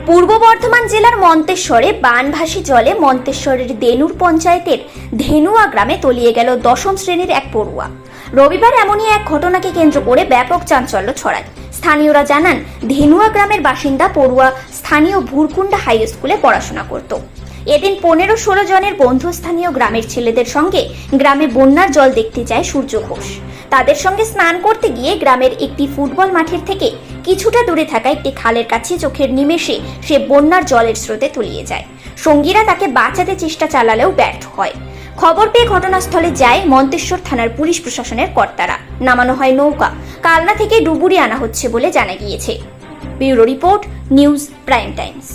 পূর্ব বর্ধমান জেলার মন্তেশ্বরে বানভাসী জলে মন্তেশ্বরের দেনুর পঞ্চায়েতের ধেনুয়া গ্রামে তলিয়ে গেল দশম শ্রেণীর এক পড়ুয়া। রবিবার এমনই এক ঘটনাকে কেন্দ্র করে ব্যাপক চাঞ্চল্য ছড়ায়। স্থানীয়রা জানান, ধেনুয়া গ্রামের বাসিন্দা পড়ুয়া স্থানীয় ভুরকুন্ডা হাই স্কুলে পড়াশোনা করত। এদিন 15-16 জনের বন্ধু স্থানীয় গ্রামের ছেলেদের সঙ্গে গ্রামে বন্যার জল দেখতে যায় সূর্য ঘোষ। তাদের সঙ্গে স্নান করতে গিয়ে গ্রামের একটি ফুটবল মাঠের থেকে কিছুটা দূরে থাকা একটি খালের কাছে চোখের নিমেষে সে বন্যার জলের স্রোতে তলিয়ে যায়। সঙ্গীরা তাকে বাঁচাতে চেষ্টা চালালেও ব্যর্থ হয়। খবর পেয়ে ঘটনাস্থলে যায় মন্তেশ্বর থানার পুলিশ প্রশাসনের কর্তারা। নামানো হয় নৌকা। কালনা থেকে ডুবুরি আনা হচ্ছে বলে জানা গিয়েছে। Bureau report, news prime Times.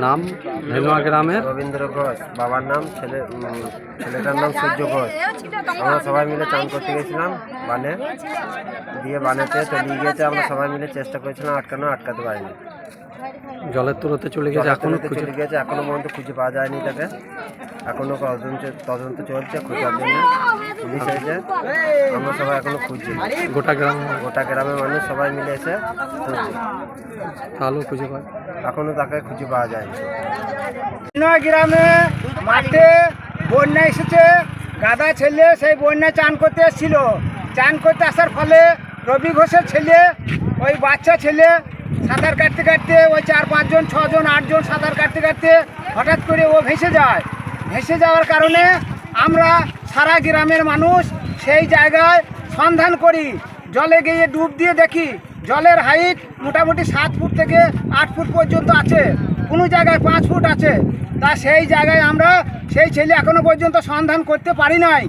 নাম ধেনুয়া গ্রামের রবীন্দ্র ঘোষ, বাবার নাম, ছেলেটার নাম সূর্য ঘোষ। আমরা সবাই মিলে চান করতে গেছিলাম বানে, দিয়ে বানেতে তলিয়ে গিয়েছে। আমরা সবাই মিলে চেষ্টা করেছিলাম আটকাতে পারিনি। জলের তুলতে চলে গেছে, এখনো চলে গেছে, এখনো পর্যন্ত খুঁজে পাওয়া যায়নি তাকে। এখনো তদন্ত চলছে খোঁজার জন্য। পুলিশ এসেছে, আমরা সবাই এখনো খুঁজছি। গোটা গ্রামের মানুষ সবাই মিলে এসে খুঁজছে, তাহলেও খুঁজে পায়, এখনো তাকে খুঁজে পাওয়া যায়নি। গ্রামে মাঠে বন্যা এসেছে। গাদা ছেলে সেই বন্যায় চান করতে এসেছিল। চান করতে আসার ফলে রবি ঘোষের ছেলে, ওই বাচ্চা ছেলে সাঁতার কাটতে কাটতে, ওই 4-5 জন 6 জন 8 জন সাঁতার কাটতে কাটতে হঠাৎ করে ও ভেসে যায়। ভেসে যাওয়ার কারণে আমরা সারা গ্রামের মানুষ সেই জায়গায় সন্ধান করি। জলে গিয়ে ডুব দিয়ে দেখি জলের হাইট মোটামুটি 7 ফুট থেকে 8 ফুট পর্যন্ত আছে, কোনো জায়গায় 5 ফুট আছে। তা সেই জায়গায় আমরা সেই ছেলে এখনো পর্যন্ত সন্ধান করতে পারি নাই।